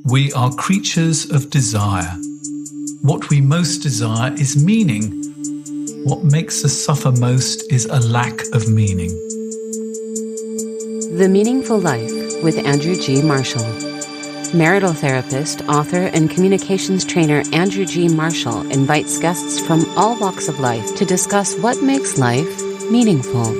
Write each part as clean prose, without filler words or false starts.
We are creatures of desire. What we most desire is meaning. What makes us suffer most is a lack of meaning. The Meaningful Life with Andrew G. Marshall. Marital therapist, author, and communications trainer Andrew G. Marshall invites guests from all walks of life to discuss what makes life meaningful.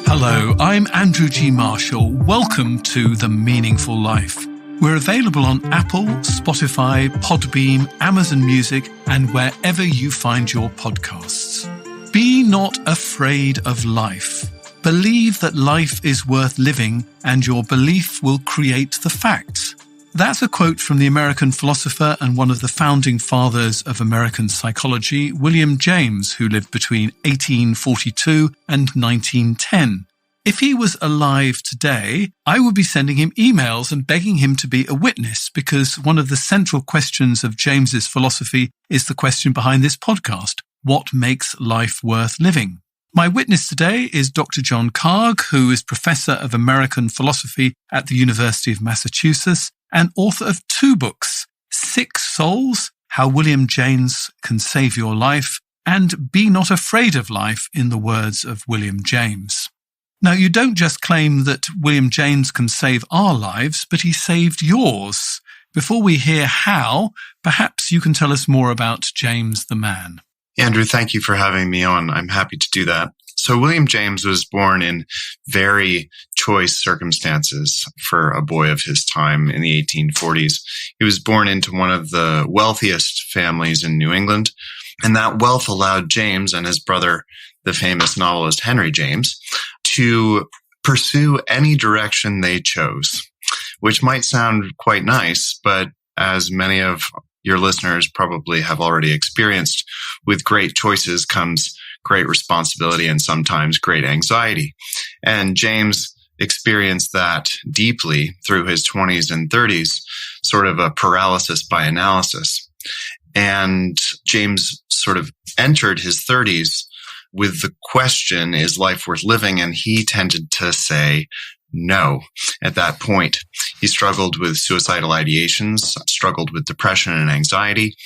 Hello, I'm Andrew G. Marshall. Welcome to The Meaningful Life. We're available on Apple, Spotify, Podbean, Amazon Music, and wherever you find your podcasts. Be not afraid of life. Believe that life is worth living, and your belief will create the facts. That's a quote from the American philosopher and one of the founding fathers of American psychology, William James, who lived between 1842 and 1910. If he was alive today, I would be sending him emails and begging him to be a witness, because one of the central questions of James's philosophy is the question behind this podcast: what makes life worth living? My witness today is Dr. John Karg, who is Professor of American Philosophy at the University of Massachusetts and author of 2 books, Sick Souls, How William James Can Save Your Life, and Be Not Afraid of Life, in the words of William James. Now, you don't just claim that William James can save our lives, but he saved yours. Before we hear how, perhaps you can tell us more about James the man. Andrew, thank you for having me on. I'm happy to do that. So William James was born in very choice circumstances for a boy of his time in the 1840s. He was born into one of the wealthiest families in New England, and that wealth allowed James and his brother, the famous novelist Henry James, to pursue any direction they chose, which might sound quite nice, but as many of your listeners probably have already experienced, with great choices comes great responsibility and sometimes great anxiety. And James experienced that deeply through his 20s and 30s, sort of a paralysis by analysis. And James sort of entered his 30s with the question, is life worth living? And he tended to say no at that point. He struggled with suicidal ideations, struggled with depression and anxiety.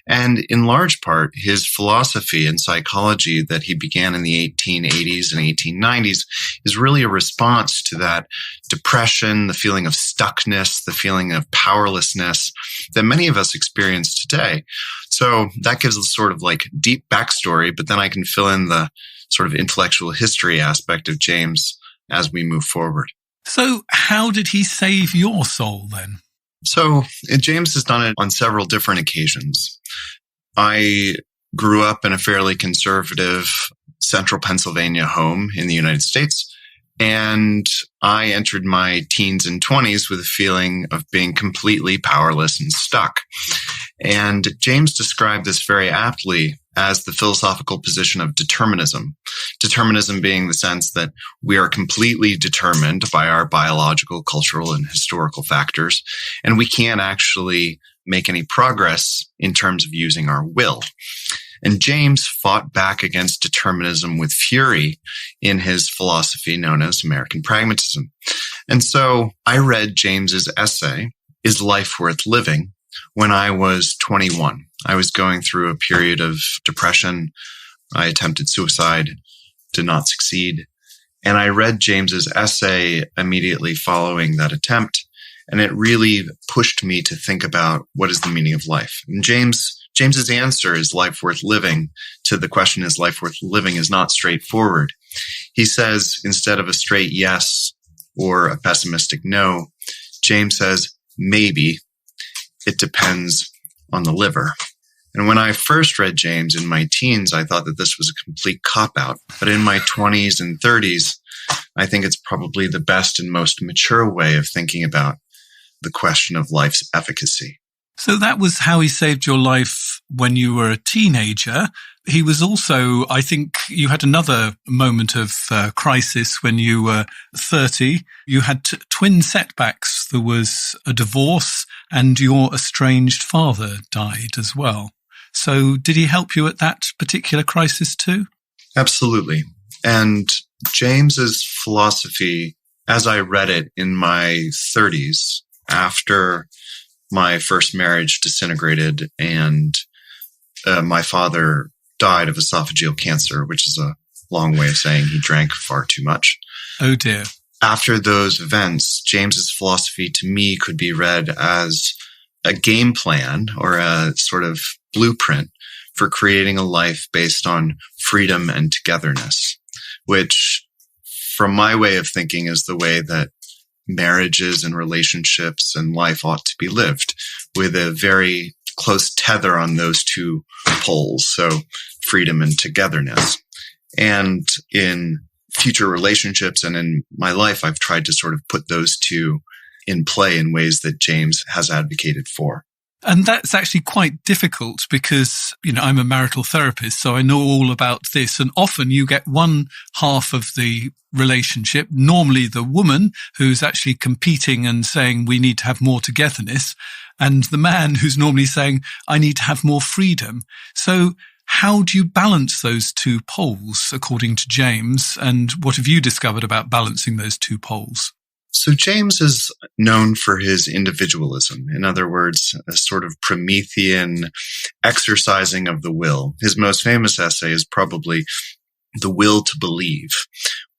And in large part, his philosophy and psychology that he began in the 1880s and 1890s is really a response to that depression, the feeling of stuckness, the feeling of powerlessness that many of us experience today. So that gives us sort of like deep backstory, but then I can fill in the sort of intellectual history aspect of James as we move forward. So how did he save your soul then? So James has done it on several different occasions. I grew up in a fairly conservative central Pennsylvania home in the United States, and I entered my teens and 20s with a feeling of being completely powerless and stuck. And James described this very aptly as the philosophical position of determinism. Determinism being the sense that we are completely determined by our biological, cultural, and historical factors, and we can't actually make any progress in terms of using our will. And James fought back against determinism with fury in his philosophy known as American pragmatism. And so I read James's essay, Is Life Worth Living?, when I was 21. I was going through a period of depression. I attempted suicide, did not succeed. And I read James's essay immediately following that attempt, and it really pushed me to think about what is the meaning of life. And James's answer, is life worth living, to the question, is life worth living, is not straightforward. He says, instead of a straight yes or a pessimistic no, James says, maybe. It depends on the liver. And when I first read James in my teens, I thought that this was a complete cop-out. But in my 20s and 30s, I think it's probably the best and most mature way of thinking about the question of life's efficacy. So that was how he saved your life when you were a teenager. He was also, I think, you had another moment of crisis when you were 30. You had twin setbacks. There was a divorce and your estranged father died as well. So did he help you at that particular crisis too? Absolutely. And James's philosophy as I read it in my 30s, after my first marriage disintegrated and my father died of esophageal cancer, which is a long way of saying he drank far too much. Oh dear. After those events, James's philosophy to me could be read as a game plan or a sort of blueprint for creating a life based on freedom and togetherness, which from my way of thinking is the way that marriages and relationships and life ought to be lived, with a very close tether on those two poles. So freedom and togetherness. And in future relationships and in my life, I've tried to sort of put those two in play in ways that James has advocated for. And that's actually quite difficult because, I'm a marital therapist, so I know all about this. And often you get one half of the relationship, normally the woman who's actually competing and saying we need to have more togetherness, and the man who's normally saying I need to have more freedom. So how do you balance those two poles, according to James? And what have you discovered about balancing those two poles? So James is known for his individualism. In other words, a sort of Promethean exercising of the will. His most famous essay is probably The Will to Believe,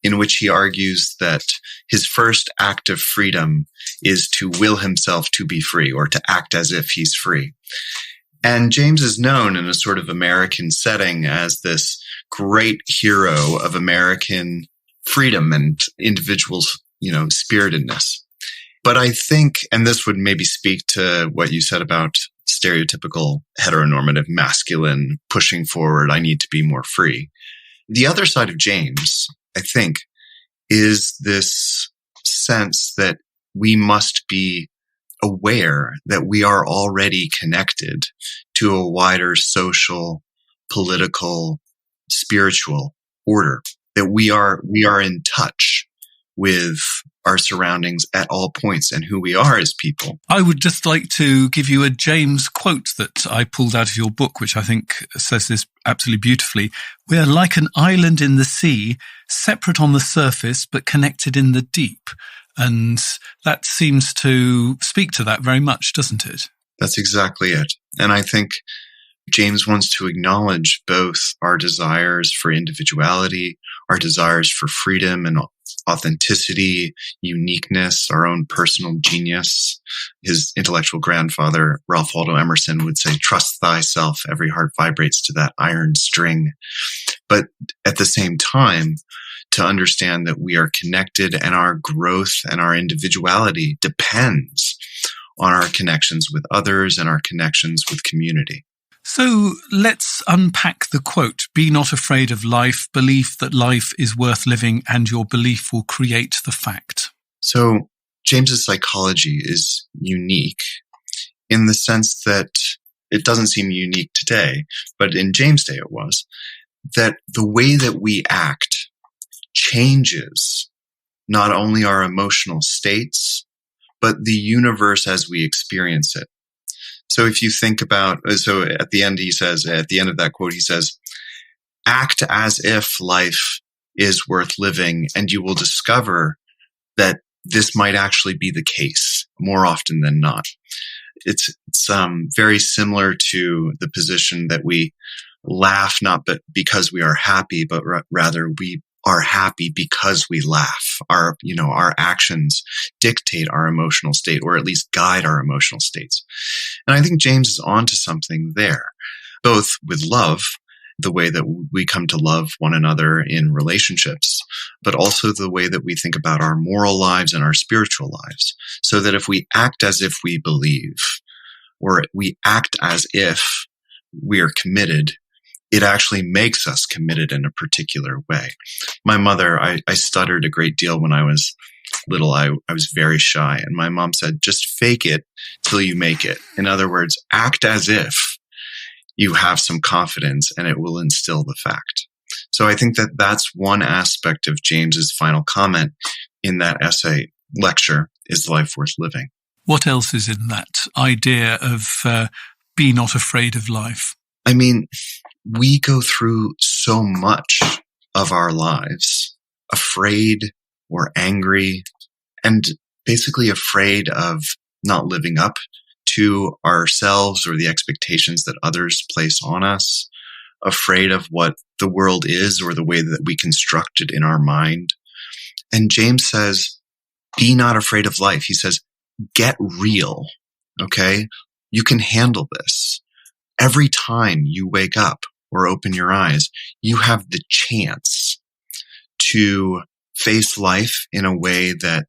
in which he argues that his first act of freedom is to will himself to be free, or to act as if he's free. And James is known in a sort of American setting as this great hero of American freedom and individuals' spiritedness. But I think, and this would maybe speak to what you said about stereotypical heteronormative masculine pushing forward, I need to be more free. The other side of James, I think, is this sense that we must be aware that we are already connected to a wider social, political, spiritual order, that we are in touch with our surroundings at all points and who we are as people. I would just like to give you a James quote that I pulled out of your book, which I think says this absolutely beautifully. We are like an island in the sea, separate on the surface, but connected in the deep. And that seems to speak to that very much, doesn't it? That's exactly it. And I think James wants to acknowledge both our desires for individuality, our desires for freedom and authenticity, uniqueness, our own personal genius. His intellectual grandfather, Ralph Waldo Emerson, would say, trust thyself, every heart vibrates to that iron string. But at the same time, to understand that we are connected and our growth and our individuality depends on our connections with others and our connections with community. So let's unpack the quote, be not afraid of life, belief that life is worth living and your belief will create the fact. So James's psychology is unique in the sense that it doesn't seem unique today, but in James' day it was, that the way that we act changes not only our emotional states, but the universe as we experience it. So if you think about, so at the end of that quote, he says, act as if life is worth living, and you will discover that this might actually be the case more often than not. It's very similar to the position that we laugh not but because we are happy, but rather we are happy because we laugh. Our actions dictate our emotional state, or at least guide our emotional states. And I think James is onto something there, both with love, the way that we come to love one another in relationships, but also the way that we think about our moral lives and our spiritual lives. So that if we act as if we believe, or we act as if we are committed, it actually makes us committed in a particular way. My mother, I stuttered a great deal when I was little. I was very shy. And my mom said, just fake it till you make it. In other words, act as if you have some confidence and it will instill the fact. So I think that that's one aspect of James's final comment in that essay lecture, Is Life Worth Living? What else is in that idea of be not afraid of life? I mean, we go through so much of our lives afraid or angry and basically afraid of not living up to ourselves or the expectations that others place on us, afraid of what the world is or the way that we construct it in our mind. And James says, be not afraid of life. He says, get real, okay? You can handle this. Every time you wake up or open your eyes, you have the chance to face life in a way that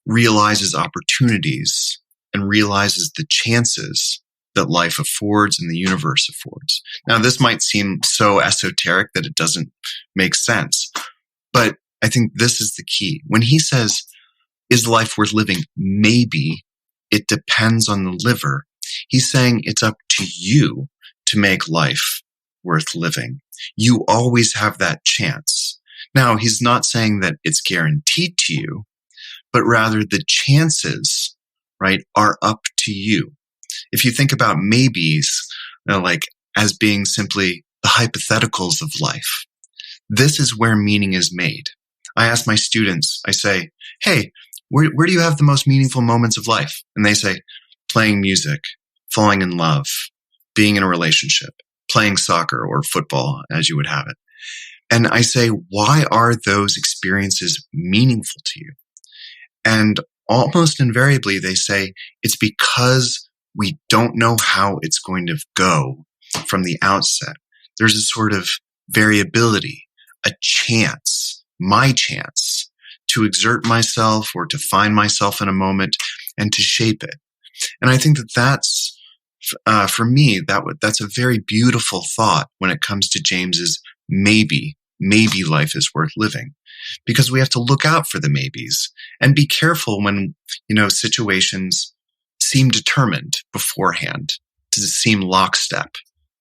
realizes opportunities and realizes the chances that life affords and the universe affords. Now, this might seem so esoteric that it doesn't make sense, but I think this is the key. When he says, is life worth living? Maybe. It depends on the liver. He's saying it's up to you to make life worth living. You always have that chance. Now, he's not saying that it's guaranteed to you, but rather the chances, right, are up to you. If you think about maybes, like as being simply the hypotheticals of life, this is where meaning is made. I ask my students, I say, hey, where do you have the most meaningful moments of life? And they say, playing music, falling in love, being in a relationship, playing soccer or football, as you would have it. And I say, why are those experiences meaningful to you? And almost invariably, they say, it's because we don't know how it's going to go from the outset. There's a sort of variability, a chance, my chance to exert myself or to find myself in a moment and to shape it. And I think that that's, for me, that's a very beautiful thought when it comes to James's maybe life is worth living, because we have to look out for the maybes and be careful when, situations seem determined beforehand, to seem lockstep,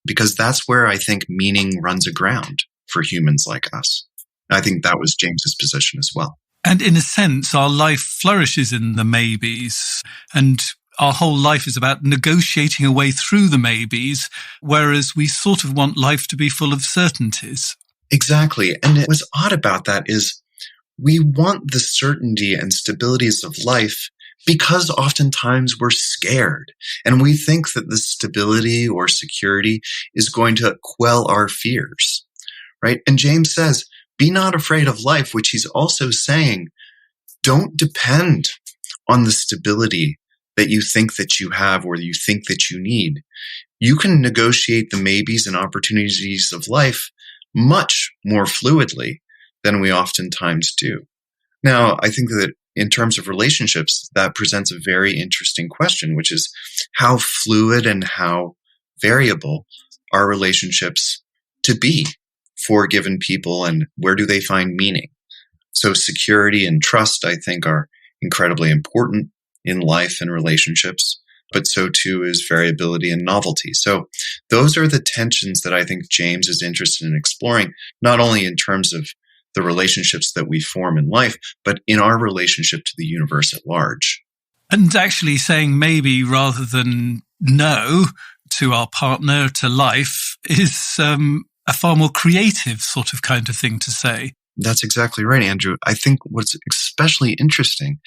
because that's where I think meaning runs aground for humans like us. I think that was James's position as well. And in a sense, our life flourishes in the maybes, and our whole life is about negotiating a way through the maybes, whereas we sort of want life to be full of certainties. Exactly. And what's odd about that is we want the certainty and stabilities of life because oftentimes we're scared and we think that the stability or security is going to quell our fears, right? And James says, be not afraid of life, which he's also saying, don't depend on the stability that you think that you have or you think that you need. You can negotiate the maybes and opportunities of life much more fluidly than we oftentimes do. Now, I think that in terms of relationships, that presents a very interesting question, which is how fluid and how variable are relationships to be for given people, and where do they find meaning? So security and trust, I think, are incredibly important in life and relationships, but so too is variability and novelty. So those are the tensions that I think James is interested in exploring, not only in terms of the relationships that we form in life, but in our relationship to the universe at large. And actually saying maybe rather than no to our partner, to life, is a far more creative sort of kind of thing to say. That's exactly right, Andrew. I think what's especially interesting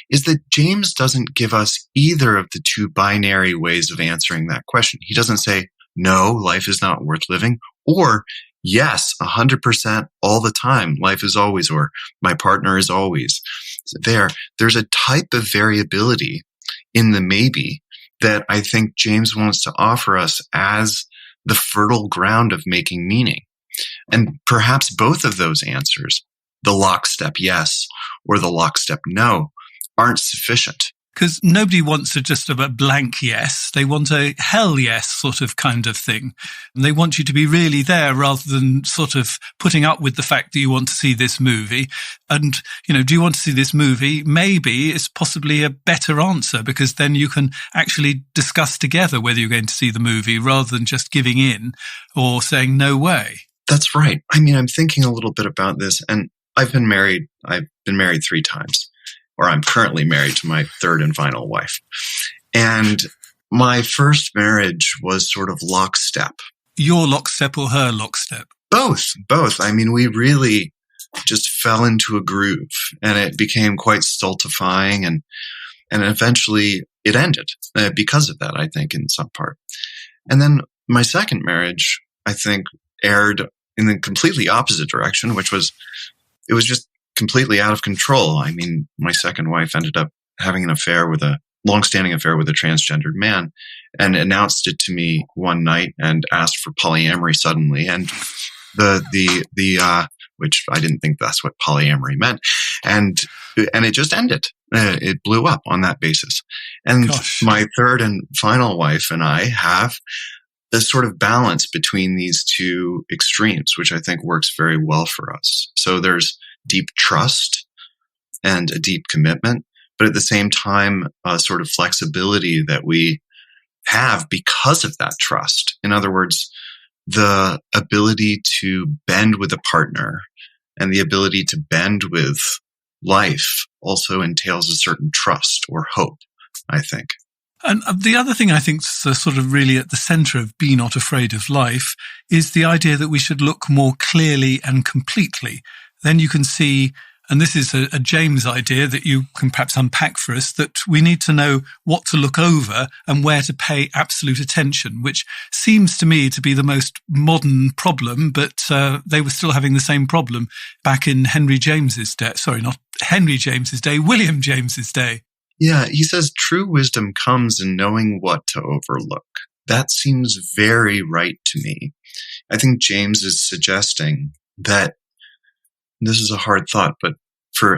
is that James doesn't give us either of the two binary ways of answering that question. He doesn't say, no, life is not worth living, or yes, 100% all the time, life is always, or my partner is always there. There's a type of variability in the maybe that I think James wants to offer us as the fertile ground of making meaning. And perhaps both of those answers, the lockstep yes or the lockstep no, aren't sufficient. Because nobody wants just a blank yes. They want a hell yes sort of kind of thing. And they want you to be really there rather than sort of putting up with the fact that you want to see this movie. And, do you want to see this movie? Maybe it's possibly a better answer, because then you can actually discuss together whether you're going to see the movie rather than just giving in or saying no way. That's right. I mean, I'm thinking a little bit about this, and I've been married 3 times. Or I'm currently married to my third and final wife. And my first marriage was sort of lockstep. Your lockstep or her lockstep? Both. I mean, we really just fell into a groove, and it became quite stultifying, and eventually it ended because of that, I think, in some part. And then my second marriage, I think, erred in the completely opposite direction, which was, it was just completely out of control. I mean, my second wife ended up having a long-standing affair with a transgendered man, and announced it to me one night and asked for polyamory suddenly. And which I didn't think that's what polyamory meant. And it just ended. It blew up on that basis. And my third and final wife and I have a sort of balance between these two extremes, which I think works very well for us. So there's deep trust and a deep commitment, but at the same time, a sort of flexibility that we have because of that trust. In other words, the ability to bend with a partner and the ability to bend with life also entails a certain trust or hope, I think. And the other thing I think is sort of really at the center of Be Not Afraid of Life is the idea that we should look more clearly and completely. Then you can see, and this is a James idea that you can perhaps unpack for us, that we need to know what to look over and where to pay absolute attention, which seems to me to be the most modern problem, but they were still having the same problem back in Henry James's day. Sorry, not Henry James's day, William James's day. Yeah, he says true wisdom comes in knowing what to overlook. That seems very right to me. I think James is suggesting that, this is a hard thought, but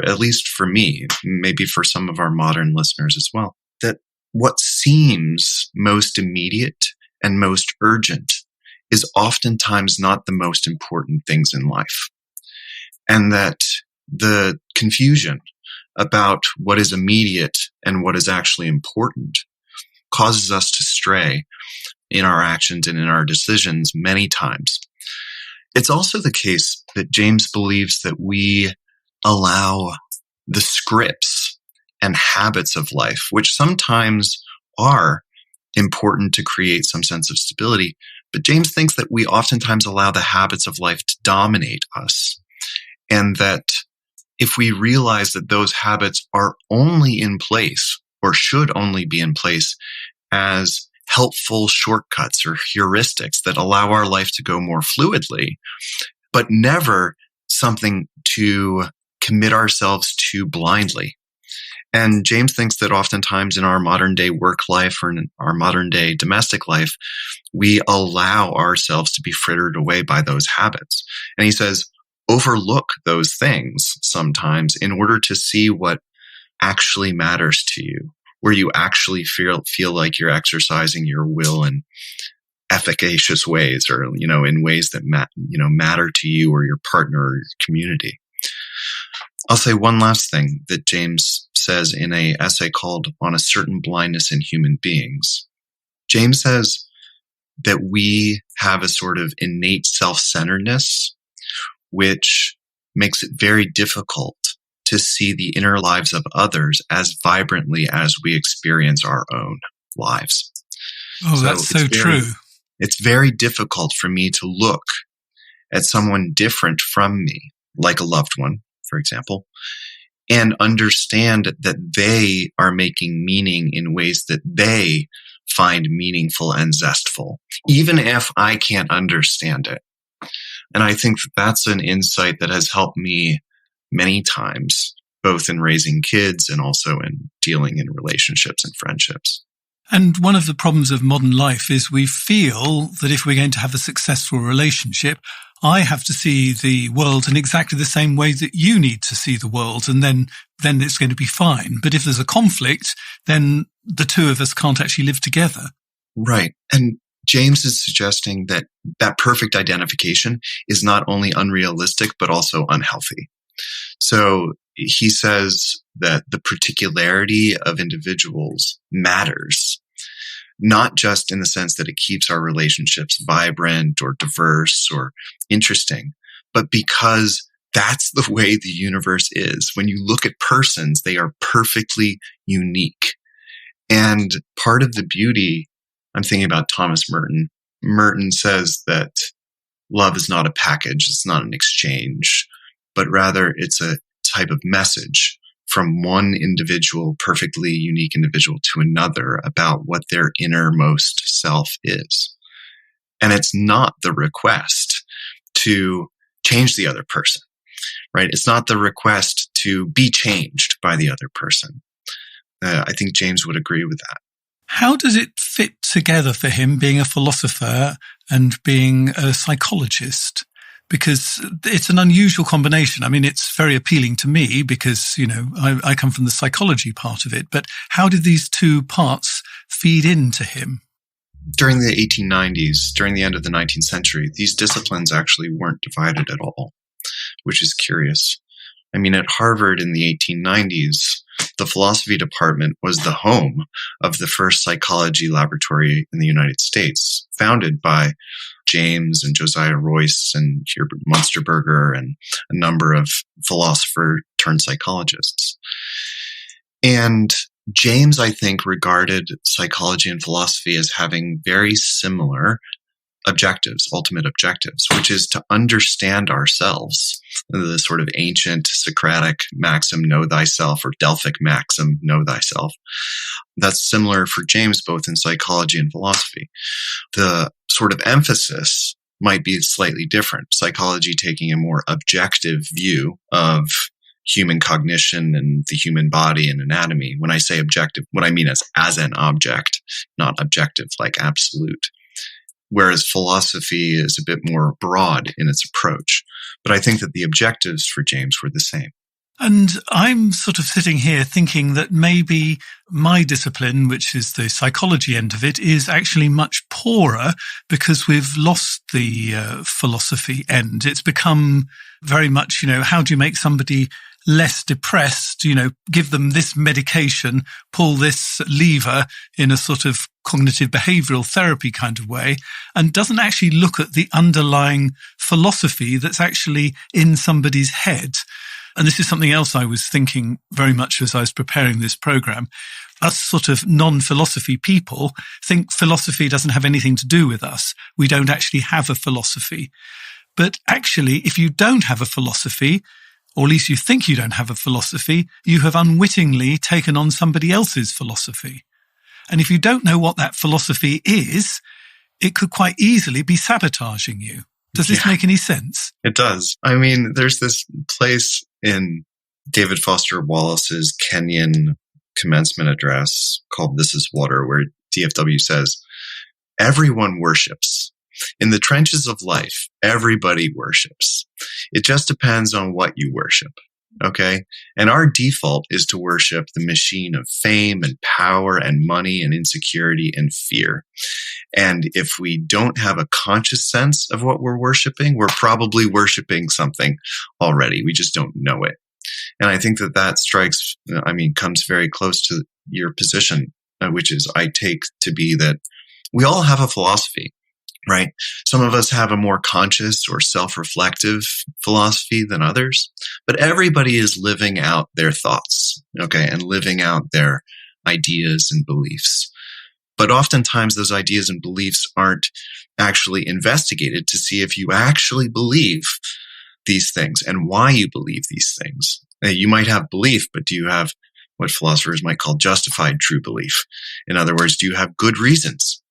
at least for me, maybe for some of our modern listeners as well, that what seems most immediate and most urgent is oftentimes not the most important things in life. And that the confusion about what is immediate and what is actually important causes us to stray in our actions and in our decisions many times. It's also the case that James believes that we allow the scripts and habits of life, which sometimes are important to create some sense of stability, but James thinks that we oftentimes allow the habits of life to dominate us, and that if we realize that those habits are only in place, or should only be in place, as helpful shortcuts or heuristics that allow our life to go more fluidly, but never something to commit ourselves to blindly. And James thinks that oftentimes in our modern day work life or in our modern day domestic life, we allow ourselves to be frittered away by those habits. And he says, overlook those things sometimes in order to see what actually matters to you, where you actually feel like you're exercising your will in efficacious ways, or, in ways that matter to you or your partner or your community. I'll say one last thing that James says in an essay called On a Certain Blindness in Human Beings. James says that we have a sort of innate self-centeredness, which makes it very difficult to see the inner lives of others as vibrantly as we experience our own lives. Oh, that's so true. It's very difficult for me to look at someone different from me, like a loved one, for example, and understand that they are making meaning in ways that they find meaningful and zestful, even if I can't understand it. And I think that that's an insight that has helped me many times, both in raising kids and also in dealing in relationships and friendships. And one of the problems of modern life is we feel that if we're going to have a successful relationship, I have to see the world in exactly the same way that you need to see the world, and then it's going to be fine. But if there's a conflict, then the two of us can't actually live together. Right. And James is suggesting that that perfect identification is not only unrealistic, but also unhealthy. So he says that the particularity of individuals matters, not just in the sense that it keeps our relationships vibrant or diverse or interesting, but because that's the way the universe is. When you look at persons, they are perfectly unique. And part of the beauty, I'm thinking about Thomas Merton. Merton says that love is not a package. It's not an exchange. but rather it's a type of message from one individual, perfectly unique individual, to another about what their innermost self is. And it's not the request to change the other person, right? It's not the request to be changed by the other person. I think James would agree with that. How does it fit together for him being a philosopher and being a psychologist? Because it's an unusual combination. I mean, it's very appealing to me because, I come from the psychology part of it. But how did these two parts feed into him? During the 1890s, during the end of the 19th century, these disciplines actually weren't divided at all, which is curious. I mean, at Harvard in the 1890s, the philosophy department was the home of the first psychology laboratory in the United States, founded by James and Josiah Royce and Herbert Munsterberger and a number of philosopher-turned-psychologists. And James, I think, regarded psychology and philosophy as having very similar objectives, ultimate objectives, which is to understand ourselves. The sort of ancient Socratic maxim, know thyself, or Delphic maxim, know thyself. That's similar for James, both in psychology and philosophy. The sort of emphasis might be slightly different. Psychology taking a more objective view of human cognition and the human body and anatomy. When I say objective, what I mean is as an object, not objective like absolute. Whereas philosophy is a bit more broad in its approach. But I think that the objectives for James were the same. And I'm sort of sitting here thinking that maybe my discipline, which is the psychology end of it, is actually much poorer because we've lost the philosophy end. It's become very much, how do you make somebody less depressed, give them this medication, pull this lever in a sort of cognitive behavioral therapy kind of way, and doesn't actually look at the underlying philosophy that's actually in somebody's head. And this is something else I was thinking very much as I was preparing this program. Us sort of non-philosophy people think philosophy doesn't have anything to do with us. We don't actually have a philosophy. But actually, if you don't have a philosophy, or at least you think you don't have a philosophy, you have unwittingly taken on somebody else's philosophy. And if you don't know what that philosophy is, it could quite easily be sabotaging you. Does this make any sense? It does. I mean, there's this place in David Foster Wallace's Kenyan commencement address called This is Water, where DFW says, everyone worships. In the trenches of life, everybody worships. It just depends on what you worship. Okay. And our default is to worship the machine of fame and power and money and insecurity and fear. And if we don't have a conscious sense of what we're worshiping, we're probably worshiping something already. We just don't know it. And I think that comes very close to your position, which is I take to be that we all have a philosophy. Right? Some of us have a more conscious or self-reflective philosophy than others, but everybody is living out their thoughts, okay, and living out their ideas and beliefs. But oftentimes those ideas and beliefs aren't actually investigated to see if you actually believe these things and why you believe these things. You might have belief, but do you have what philosophers might call justified true belief? In other words, do you have good reasons?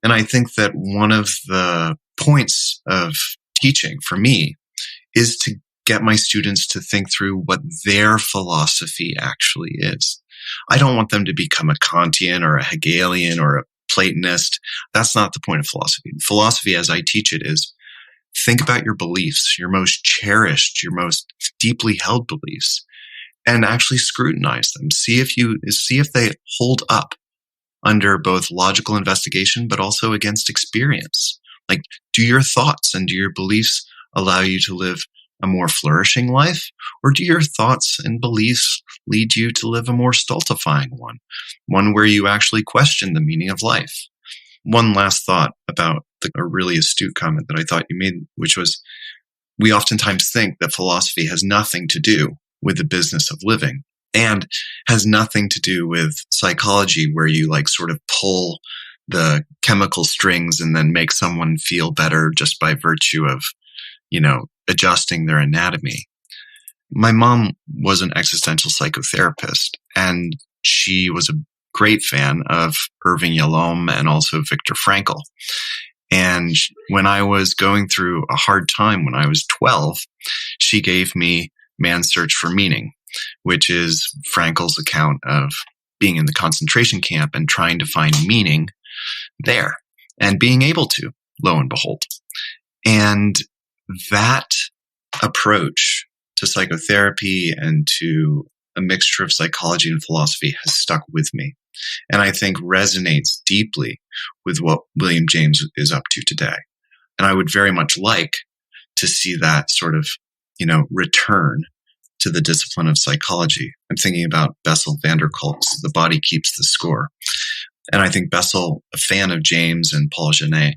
And I think that one of the points of teaching for me is to get my students to think through what their philosophy actually is. I don't want them to become a Kantian or a Hegelian or a Platonist. That's not the point of philosophy. Philosophy, as I teach it, is think about your beliefs, your most cherished, your most deeply held beliefs, and actually scrutinize them. See if they hold up under both logical investigation, but also against experience. Like, do your thoughts and do your beliefs allow you to live a more flourishing life? Or do your thoughts and beliefs lead you to live a more stultifying one where you actually question the meaning of life? One last thought about a really astute comment that I thought you made, which was, we oftentimes think that philosophy has nothing to do with the business of living, and has nothing to do with psychology, where you sort of pull the chemical strings and then make someone feel better just by virtue of, adjusting their anatomy. my mom was an existential psychotherapist, and she was a great fan of Irving Yalom and also Viktor Frankl. And when I was going through a hard time when I was 12, she gave me Man's Search for Meaning, which is Frankl's account of being in the concentration camp and trying to find meaning there and being able to, lo and behold. And that approach to psychotherapy and to a mixture of psychology and philosophy has stuck with me, and I think resonates deeply with what William James is up to today. And I would very much like to see that sort of, return to the discipline of psychology. I'm thinking about Bessel van der Kolk's The Body Keeps the Score. And I think Bessel, a fan of James and Paul Genet,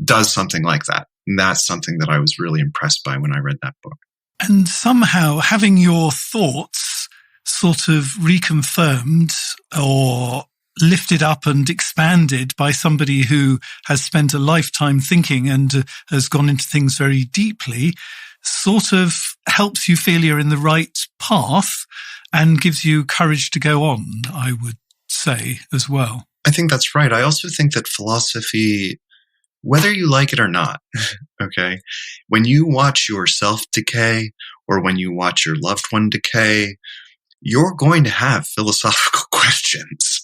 does something like that. And that's something that I was really impressed by when I read that book. And somehow having your thoughts sort of reconfirmed or lifted up and expanded by somebody who has spent a lifetime thinking and has gone into things very deeply sort of helps you feel you're in the right path and gives you courage to go on, I would say, as well. I think that's right. I also think that philosophy, whether you like it or not, okay, when you watch yourself decay or when you watch your loved one decay, you're going to have philosophical questions.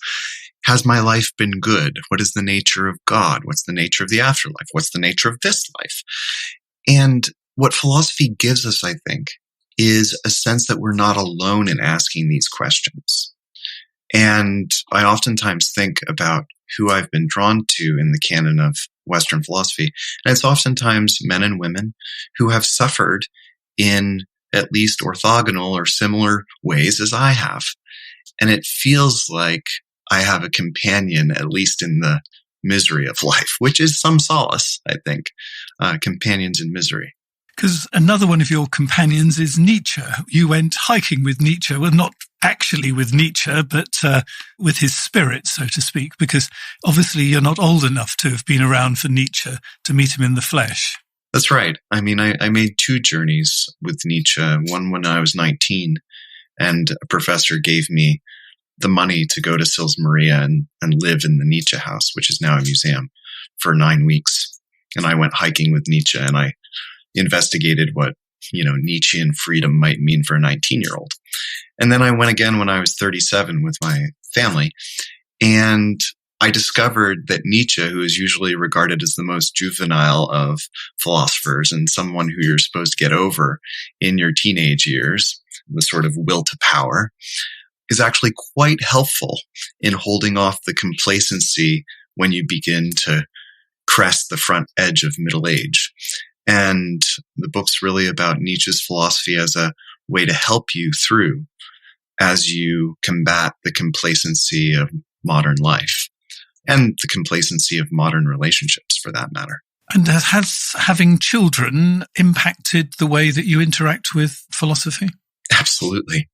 Has my life been good? What is the nature of God? What's the nature of the afterlife? What's the nature of this life? And what philosophy gives us, I think, is a sense that we're not alone in asking these questions. And I oftentimes think about who I've been drawn to in the canon of Western philosophy. And it's oftentimes men and women who have suffered in at least orthogonal or similar ways as I have. And it feels like I have a companion, at least in the misery of life, which is some solace, I think, companions in misery. Because another one of your companions is Nietzsche. You went hiking with Nietzsche. Well, not actually with Nietzsche, but with his spirit, so to speak, because obviously you're not old enough to have been around for Nietzsche to meet him in the flesh. That's right. I mean, I made two journeys with Nietzsche, one when I was 19, and a professor gave me the money to go to Sils Maria and live in the Nietzsche house, which is now a museum, for 9 weeks. And I went hiking with Nietzsche, and I investigated what, Nietzschean freedom might mean for a 19-year-old. And then I went again when I was 37 with my family. And I discovered that Nietzsche, who is usually regarded as the most juvenile of philosophers and someone who you're supposed to get over in your teenage years, the sort of will to power, is actually quite helpful in holding off the complacency when you begin to crest the front edge of middle age. And the book's really about Nietzsche's philosophy as a way to help you through as you combat the complacency of modern life and the complacency of modern relationships, for that matter. And has having children impacted the way that you interact with philosophy? Absolutely.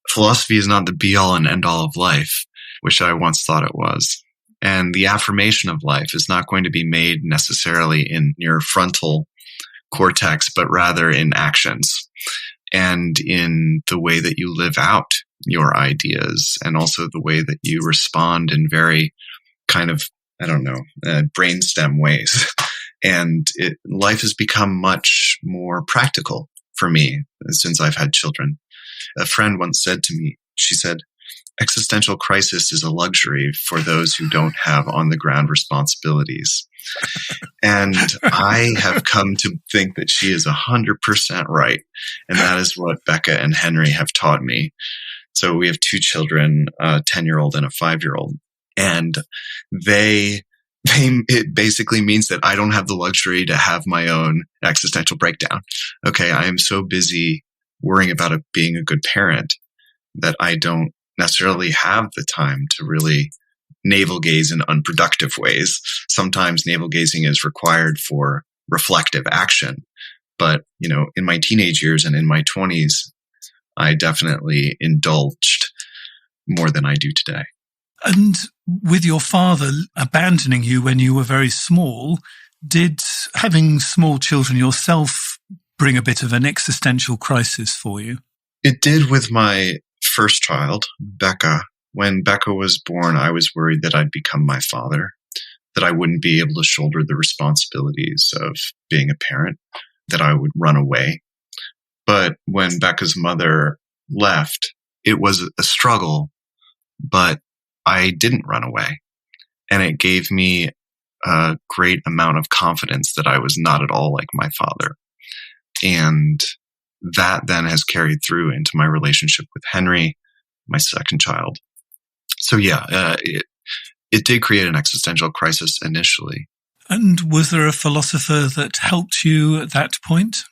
Philosophy is not the be-all and end-all of life, which I once thought it was. And the affirmation of life is not going to be made necessarily in your frontal cortex, but rather in actions and in the way that you live out your ideas and also the way that you respond in very kind of, brainstem ways. And life has become much more practical for me since I've had children. A friend once said to me, she said, existential crisis is a luxury for those who don't have on-the-ground responsibilities. And I have come to think that she is 100% right. And that is what Becca and Henry have taught me. So we have two children, a 10-year-old and a 5-year-old. And it basically means that I don't have the luxury to have my own existential breakdown. Okay, I am so busy worrying about being a good parent that I don't necessarily have the time to really navel gaze in unproductive ways. Sometimes navel gazing is required for reflective action. But, in my teenage years and in my 20s, I definitely indulged more than I do today. And with your father abandoning you when you were very small, did having small children yourself bring a bit of an existential crisis for you? It did with my first child, Becca. When Becca was born, I was worried that I'd become my father, that I wouldn't be able to shoulder the responsibilities of being a parent, that I would run away. But when Becca's mother left, it was a struggle, but I didn't run away. And it gave me a great amount of confidence that I was not at all like my father. And that then has carried through into my relationship with Henry, my second child. So it did create an existential crisis initially. And was there a philosopher that helped you at that point?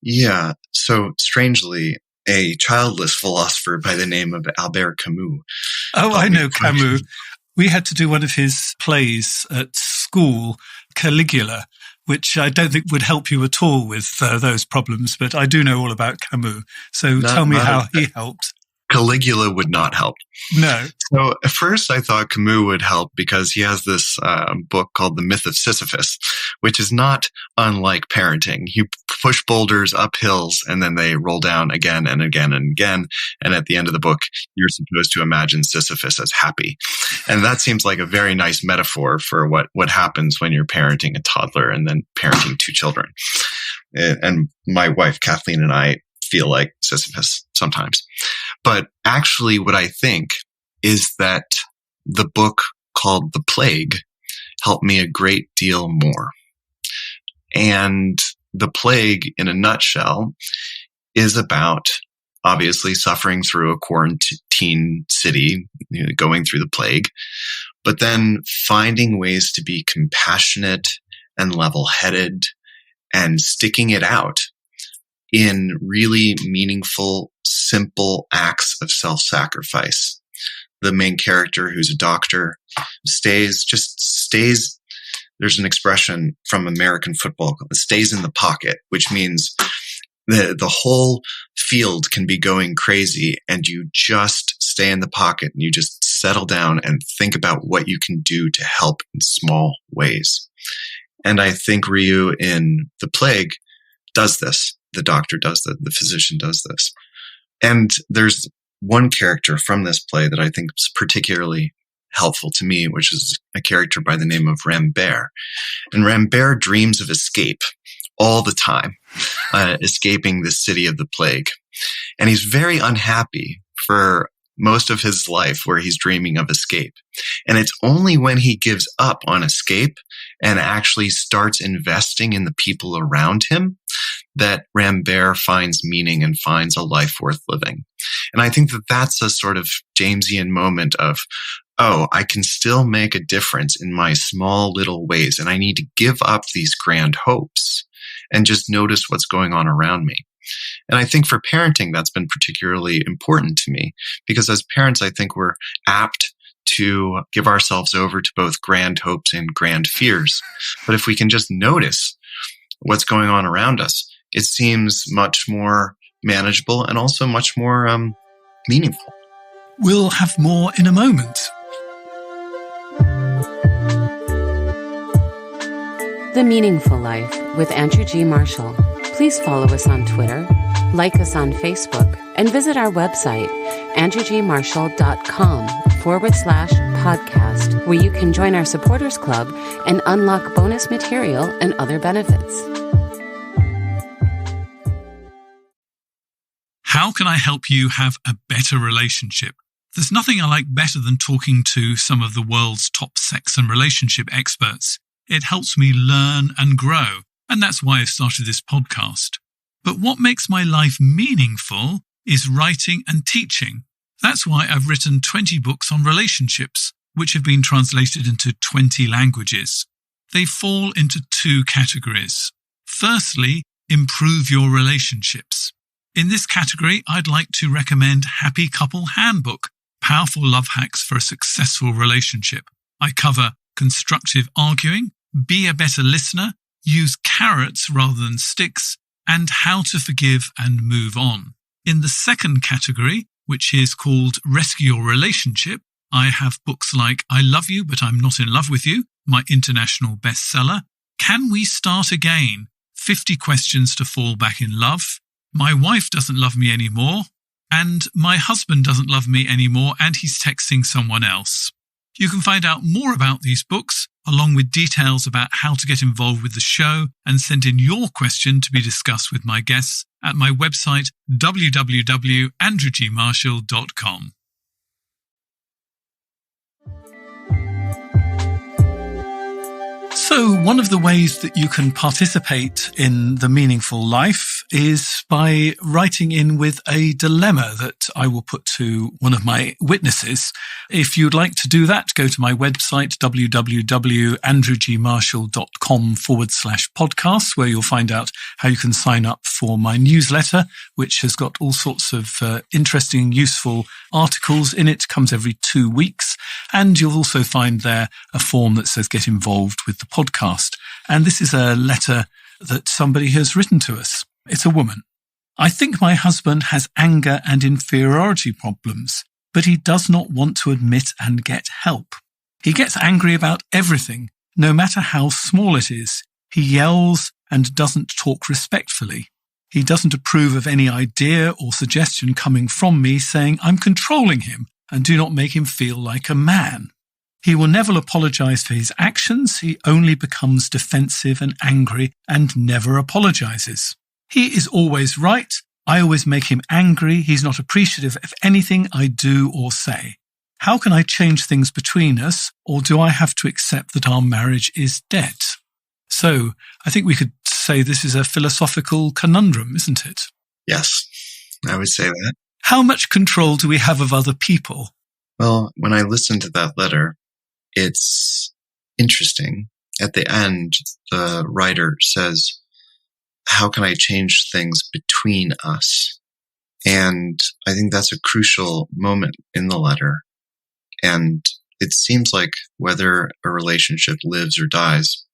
Yeah. So strangely, a childless philosopher by the name of Albert Camus. Oh, I know Camus. We had to do one of his plays at school, Caligula, which I don't think would help you at all with those problems, but I do know all about Camus. So tell me how he helped. Caligula would not help. No. So at first I thought Camus would help because he has this book called The Myth of Sisyphus, which is not unlike parenting. You push boulders up hills and then they roll down again and again and again. And at the end of the book, you're supposed to imagine Sisyphus as happy. And that seems like a very nice metaphor for what happens when you're parenting a toddler and then parenting two children. And my wife, Kathleen, and I feel like Sisyphus sometimes. But actually what I think is that the book called The Plague helped me a great deal more. And The Plague, in a nutshell, is about obviously suffering through a quarantine city, going through the plague, but then finding ways to be compassionate and level-headed and sticking it out in really meaningful, simple acts of self-sacrifice. The main character, who's a doctor, stays. There's an expression from American football, stays in the pocket, which means the whole field can be going crazy and you just stay in the pocket and you just settle down and think about what you can do to help in small ways. And I think Ryu in The Plague does this. The doctor does that. The physician does this. And there's one character from this play that I think is particularly helpful to me, which is a character by the name of Rambert. And Rambert dreams of escape all the time, escaping the city of the plague. And he's very unhappy for most of his life where he's dreaming of escape. And it's only when he gives up on escape and actually starts investing in the people around him that Rambert finds meaning and finds a life worth living. And I think that that's a sort of Jamesian moment of, oh, I can still make a difference in my small little ways, and I need to give up these grand hopes and just notice what's going on around me. And I think for parenting, that's been particularly important to me because as parents, I think we're apt to give ourselves over to both grand hopes and grand fears. But if we can just notice what's going on around us, it seems much more manageable and also much more meaningful. We'll have more in a moment. The Meaningful Life with Andrew G. Marshall. Please follow us on Twitter, like us on Facebook, and visit our website, andrewgmarshall.com/podcast, where you can join our supporters club and unlock bonus material and other benefits. How can I help you have a better relationship? There's nothing I like better than talking to some of the world's top sex and relationship experts. It helps me learn and grow, and that's why I've started this podcast. But what makes my life meaningful is writing and teaching. That's why I've written 20 books on relationships, which have been translated into 20 languages. They fall into two categories. Firstly, improve your relationships. In this category, I'd like to recommend Happy Couple Handbook, Powerful Love Hacks for a Successful Relationship. I cover constructive arguing, be a better listener, use carrots rather than sticks, and how to forgive and move on. In the second category, which is called Rescue Your Relationship, I have books like I Love You But I'm Not in Love with You, my international bestseller, Can We Start Again? 50 questions to fall back in love, My wife doesn't love me anymore, and my husband doesn't love me anymore and he's texting someone else. You can find out more about these books, along with details about how to get involved with the show and send in your question to be discussed with my guests at my website, www.andrewgmarshall.com. So one of the ways that you can participate in the meaningful life is by writing in with a dilemma that I will put to one of my witnesses. If you'd like to do that, go to my website, www.andrewgmarshall.com/podcast, where you'll find out how you can sign up for my newsletter, which has got all sorts of interesting, useful articles in it. Comes every 2 weeks. And you'll also find there a form that says get involved with the podcast. And this is a letter that somebody has written to us. It's a woman. I think my husband has anger and inferiority problems, but he does not want to admit and get help. He gets angry about everything, no matter how small it is. He yells and doesn't talk respectfully. He doesn't approve of any idea or suggestion coming from me saying I'm controlling him and do not make him feel like a man. He will never apologize for his actions. He only becomes defensive and angry and never apologizes. He is always right. I always make him angry. He's not appreciative of anything I do or say. How can I change things between us, or do I have to accept that our marriage is dead? So I think we could say this is a philosophical conundrum, isn't it? Yes, I would say that. How much control do we have of other people? Well, when I listened to that letter, it's interesting. At the end, the writer says, how can I change things between us? And I think that's a crucial moment in the letter. And it seems like whether a relationship lives or dies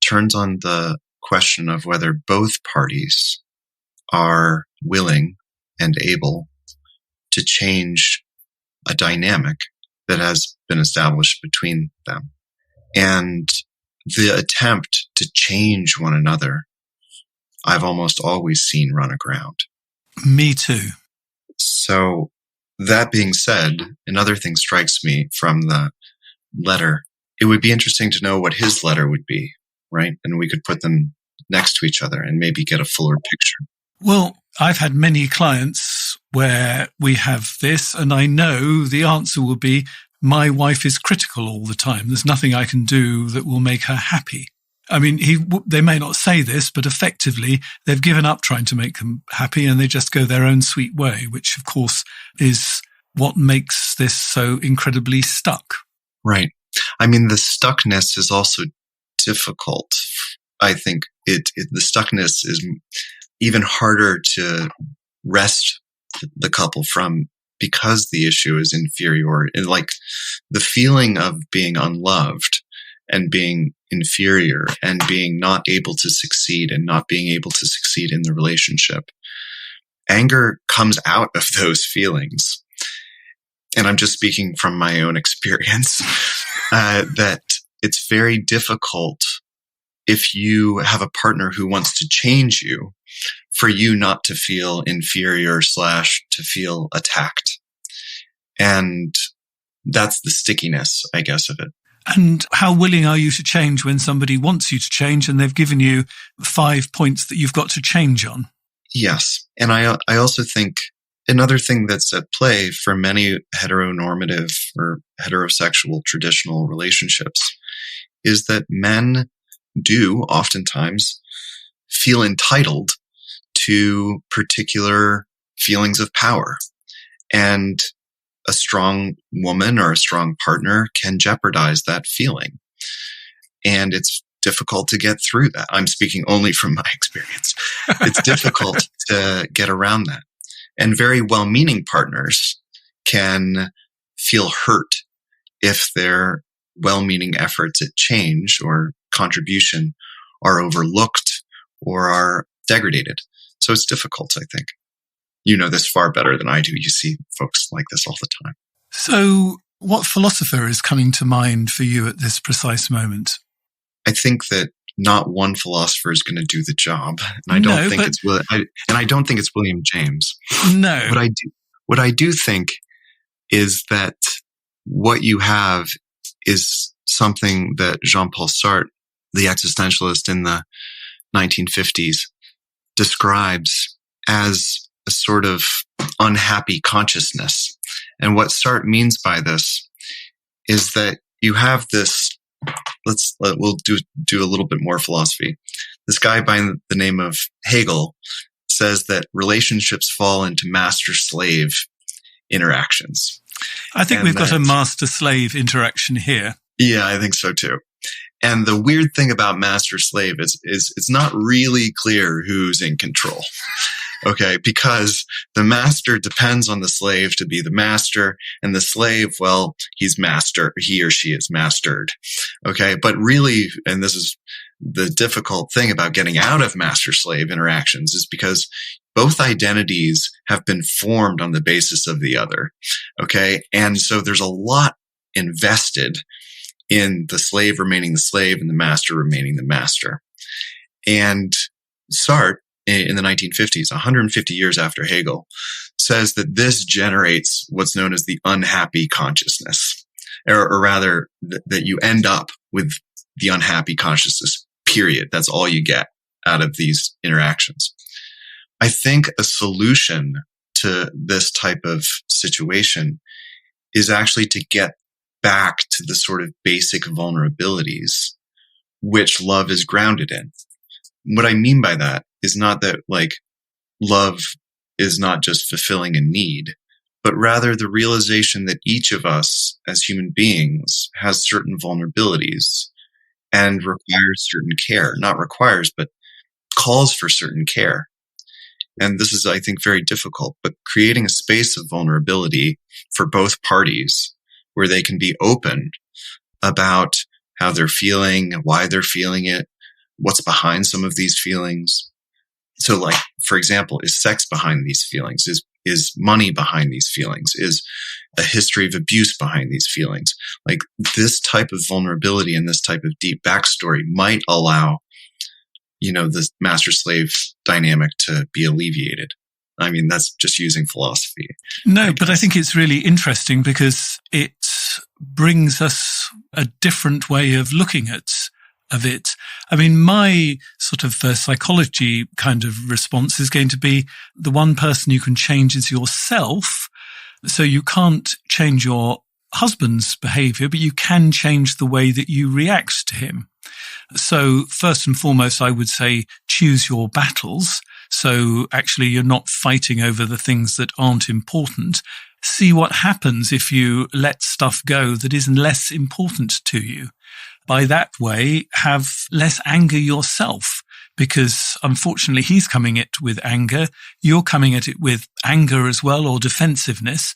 turns on the question of whether both parties are willing and able to change a dynamic that has been established between them. And the attempt to change one another, I've almost always seen run aground. Me too. So that being said, another thing strikes me from the letter. It would be interesting to know what his letter would be, right? And we could put them next to each other and maybe get a fuller picture. Well, I've had many clients where we have this, and I know the answer will be, my wife is critical all the time. There's nothing I can do that will make her happy. I mean, they may not say this, but effectively they've given up trying to make them happy and they just go their own sweet way, which of course is what makes this so incredibly stuck. Right. I mean, the stuckness is also difficult. I think the stuckness is even harder to wrest the couple from because the issue is inferior. Like the feeling of being unloved and being inferior and being not able to succeed and not being able to succeed in the relationship. Anger comes out of those feelings. And I'm just speaking from my own experience, that it's very difficult if you have a partner who wants to change you for you not to feel inferior / to feel attacked. And that's the stickiness, I guess, of it. And how willing are you to change when somebody wants you to change and they've given you 5 points that you've got to change on? Yes. And I also think another thing that's at play for many heteronormative or heterosexual traditional relationships is that men do oftentimes feel entitled to particular feelings of power. And a strong woman or a strong partner can jeopardize that feeling. And it's difficult to get through that. I'm speaking only from my experience. It's difficult to get around that. And very well-meaning partners can feel hurt if their well-meaning efforts at change or contribution are overlooked or are degraded. So it's difficult, I think. You know this far better than I do. You see folks like this all the time. So what philosopher is coming to mind for you at this precise moment? I think that not one philosopher is going to do the job. And I don't think it's William James. No. What I do think is that what you have is something that Jean-Paul Sartre, the existentialist in the 1950s, describes as a sort of unhappy consciousness. And what Sartre means by this is that you have this, we'll do a little bit more philosophy. This guy by the name of Hegel says that relationships fall into master-slave interactions. I think we've got a master-slave interaction here. Yeah, I think so too. And the weird thing about master-slave is it's not really clear who's in control. Okay, because the master depends on the slave to be the master, and the slave, well, he or she is mastered. Okay, but really, and this is the difficult thing about getting out of master-slave interactions, is because both identities have been formed on the basis of the other. Okay, and so there's a lot invested in the slave remaining the slave and the master remaining the master. And Sartre, in the 1950s, 150 years after Hegel, says that this generates what's known as the unhappy consciousness, or rather that you end up with the unhappy consciousness, period. That's all you get out of these interactions. I think a solution to this type of situation is actually to get back to the sort of basic vulnerabilities which love is grounded in. What I mean by that is not that love is not just fulfilling a need, but rather the realization that each of us as human beings has certain vulnerabilities and requires certain care. Not requires, but calls for certain care. And this is, I think, very difficult, but creating a space of vulnerability for both parties where they can be open about how they're feeling, why they're feeling it, what's behind some of these feelings. So for example, is sex behind these feelings? Is money behind these feelings? Is a history of abuse behind these feelings? This type of vulnerability and this type of deep backstory might allow, the master-slave dynamic to be alleviated. I mean, that's just using philosophy. No, but I think it's really interesting because it brings us a different way of looking at it. I mean, my sort of psychology kind of response is going to be the one person you can change is yourself. So you can't change your husband's behavior, but you can change the way that you react to him. So first and foremost, I would say choose your battles. So actually you're not fighting over the things that aren't important. See what happens if you let stuff go that is less important to you. By that way, have less anger yourself, because unfortunately he's coming at it with anger. You're coming at it with anger as well, or defensiveness.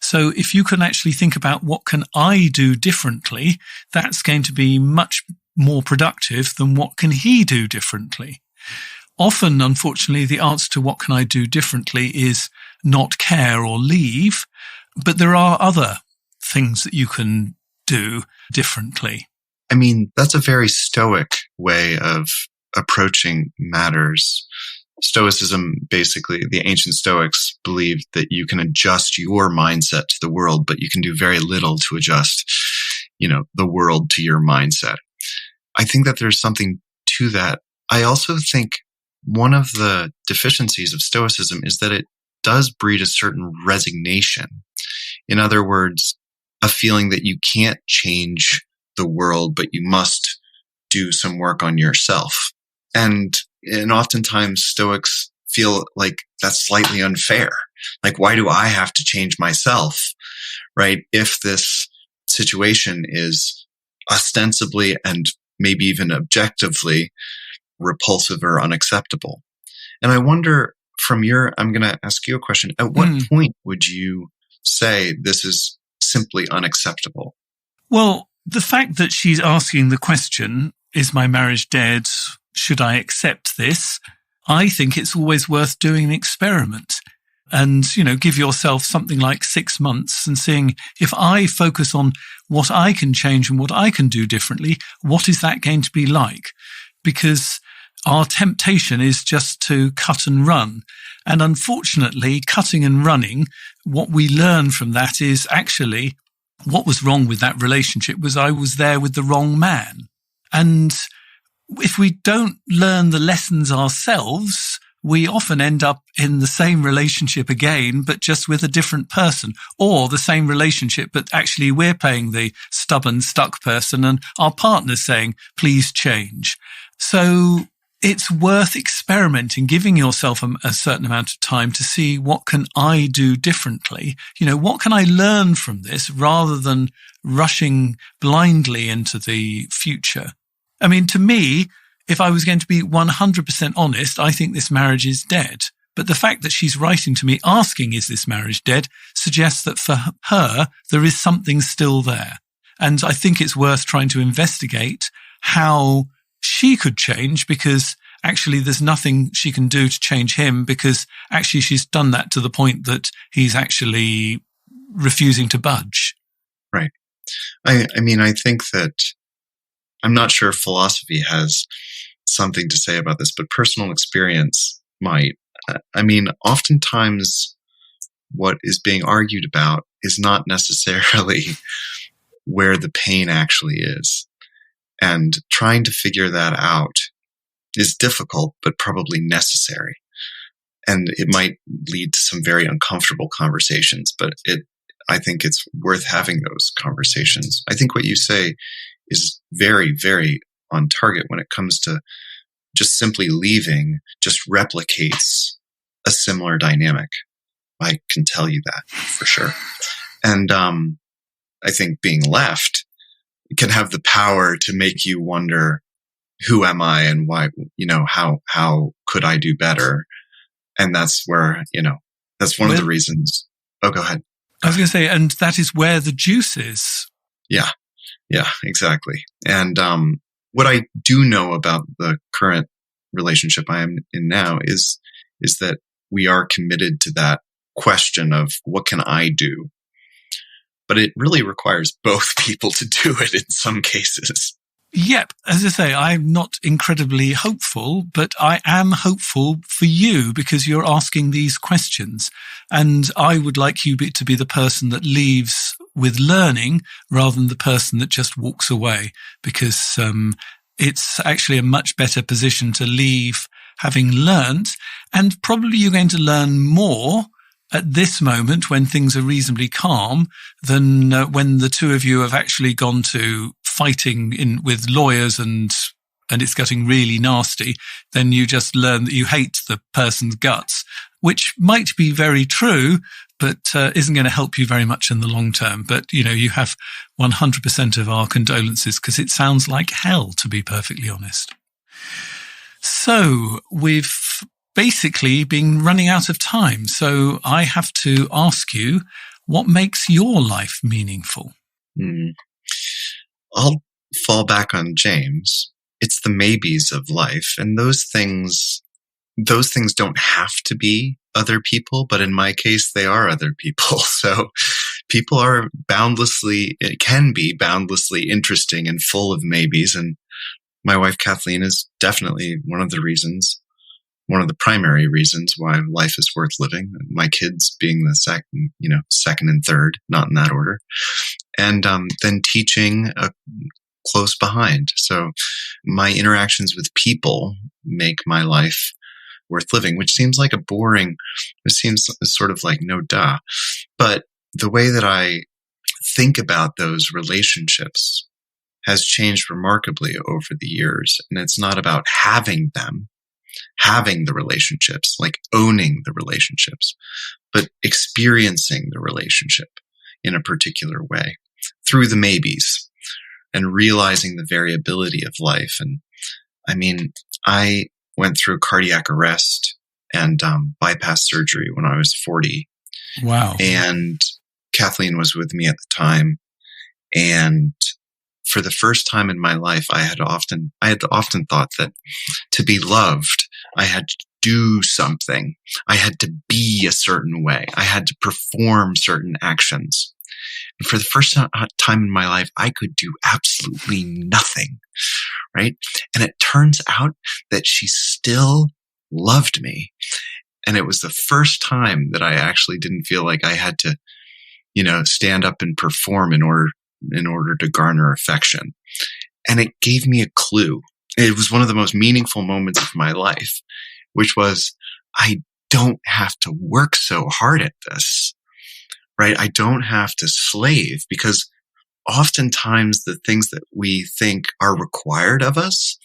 So if you can actually think about what can I do differently, that's going to be much more productive than what can he do differently. Often, unfortunately, the answer to what can I do differently is not care or leave, but there are other things that you can do differently. I mean, that's a very stoic way of approaching matters. Stoicism, basically, the ancient Stoics believed that you can adjust your mindset to the world, but you can do very little to adjust, the world to your mindset. I think that there's something to that. I also think one of the deficiencies of Stoicism is that it does breed a certain resignation. In other words, a feeling that you can't change the world, but you must do some work on yourself. And oftentimes Stoics feel like that's slightly unfair. Why do I have to change myself, right? If this situation is ostensibly and maybe even objectively repulsive or unacceptable. And I wonder I'm going to ask you a question. At what point would you say this is simply unacceptable? Well, the fact that she's asking the question, is my marriage dead? Should I accept this? I think it's always worth doing an experiment and, give yourself something like 6 months and seeing if I focus on what I can change and what I can do differently, what is that going to be like? because our temptation is just to cut and run. And unfortunately, cutting and running, what we learn from that is actually what was wrong with that relationship was I was there with the wrong man. And if we don't learn the lessons ourselves, we often end up in the same relationship again, but just with a different person, or the same relationship, but actually we're playing the stubborn, stuck person and our partner's saying, please change. So it's worth experimenting, giving yourself a certain amount of time to see what can I do differently? What can I learn from this rather than rushing blindly into the future? I mean, to me, if I was going to be 100% honest, I think this marriage is dead. But the fact that she's writing to me asking, is this marriage dead, suggests that for her, there is something still there. And I think it's worth trying to investigate how she could change, because actually there's nothing she can do to change him, because actually she's done that to the point that he's actually refusing to budge. Right. I mean, I think that I'm not sure if philosophy has something to say about this, but personal experience might. I mean, oftentimes what is being argued about is not necessarily where the pain actually is. And trying to figure that out is difficult, but probably necessary. And it might lead to some very uncomfortable conversations, but I think it's worth having those conversations. I think what you say is very, very on target when it comes to just simply leaving, just replicates a similar dynamic. I can tell you that for sure. And I think being left can have the power to make you wonder, who am I and why, how could I do better? And that's where, that's one of the reasons. Oh, go ahead. I was going to say, and that is where the juice is. Yeah, exactly. And what I do know about the current relationship I am in now is that we are committed to that question of what can I do? But it really requires both people to do it in some cases. Yep. As I say, I'm not incredibly hopeful, but I am hopeful for you because you're asking these questions. And I would like you to be the person that leaves with learning rather than the person that just walks away, because it's actually a much better position to leave having learned. And probably you're going to learn more at this moment when things are reasonably calm than when the two of you have actually gone to fighting with lawyers and it's getting really nasty. Then you just learn that you hate the person's guts, which might be very true, but isn't going to help you very much in the long term. But, you have 100% of our condolences because it sounds like hell, to be perfectly honest. So we've basically been running out of time. So I have to ask you, what makes your life meaningful? I'll fall back on James. It's the maybes of life. And those things don't have to be other people, but in my case, they are other people. So people it can be boundlessly interesting and full of maybes. And my wife, Kathleen, is definitely one of the primary reasons why life is worth living. My kids being the second and third, not in that order. And then teaching close behind. So my interactions with people make my life worth living, which seems like it seems sort of like no duh. But the way that I think about those relationships has changed remarkably over the years. And it's not about having the relationships, like owning the relationships, but experiencing the relationship in a particular way through the maybes and realizing the variability of life. And I mean, I went through cardiac arrest and bypass surgery when I was 40. Wow. And Kathleen was with me at the time. And for the first time in my life, I had often thought that to be loved, I had to do something. I had to be a certain way. I had to perform certain actions. And for the first time in my life, I could do absolutely nothing, right? And it turns out that she still loved me. And it was the first time that I actually didn't feel like I had to, stand up and perform in order to garner affection. And it gave me a clue. It was one of the most meaningful moments of my life, which was, I don't have to work so hard at this, right? I don't have to slave, because oftentimes the things that we think are required of us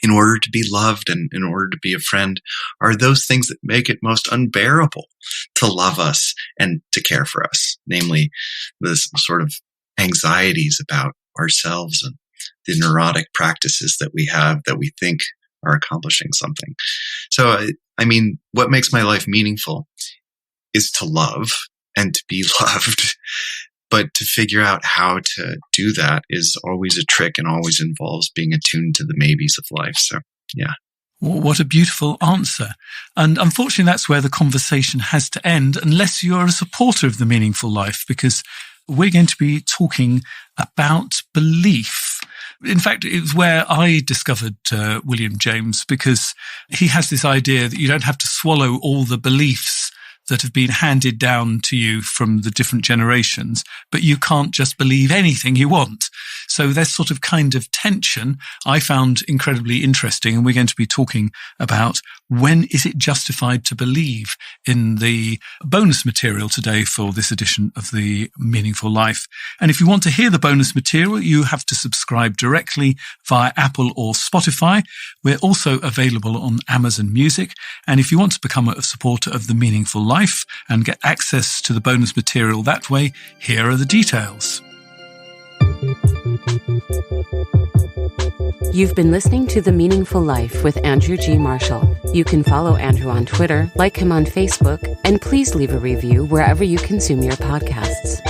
in order to be loved and in order to be a friend are those things that make it most unbearable to love us and to care for us, namely this sort of anxieties about ourselves and the neurotic practices that we have that we think are accomplishing something. So, what makes my life meaningful is to love and to be loved. But to figure out how to do that is always a trick and always involves being attuned to the maybes of life. So, yeah. What a beautiful answer. And unfortunately, that's where the conversation has to end, unless you're a supporter of the meaningful life, because we're going to be talking about belief. In fact, it was where I discovered William James, because he has this idea that you don't have to swallow all the beliefs that have been handed down to you from the different generations, but you can't just believe anything you want. So there's sort of kind of tension I found incredibly interesting. And we're going to be talking about when is it justified to believe in the bonus material today for this edition of The Meaningful Life. And if you want to hear the bonus material, you have to subscribe directly via Apple or Spotify. We're also available on Amazon Music. And if you want to become a supporter of The Meaningful Life and get access to the bonus material that way, here are the details. You've been listening to The Meaningful Life with Andrew G. Marshall. You can follow Andrew on Twitter, like him on Facebook, and please leave a review wherever you consume your podcasts.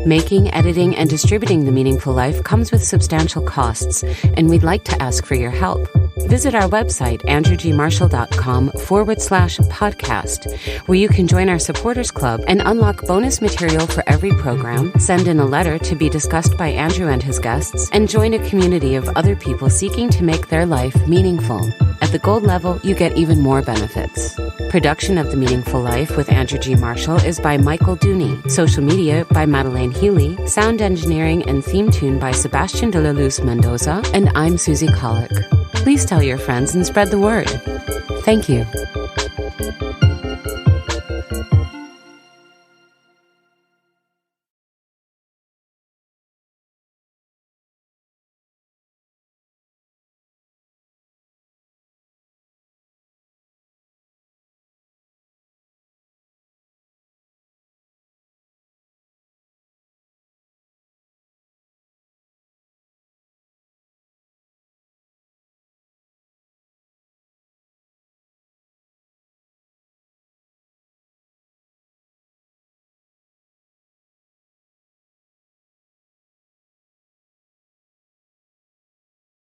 Making, editing, and distributing The Meaningful Life comes with substantial costs, and we'd like to ask for your help. Visit our website, andrewgmarshall.com/podcast, where you can join our supporters club and unlock bonus material for every program, send in a letter to be discussed by Andrew and his guests, and join a community of other people seeking to make their life meaningful. At the gold level, you get even more benefits. Production of The Meaningful Life with Andrew G. Marshall is by Michael Dooney. Social media by Madeleine Healy. Sound engineering and theme tune by Sebastian de la Luz Mendoza. And I'm Susie Colick. Please tell your friends and spread the word. Thank you.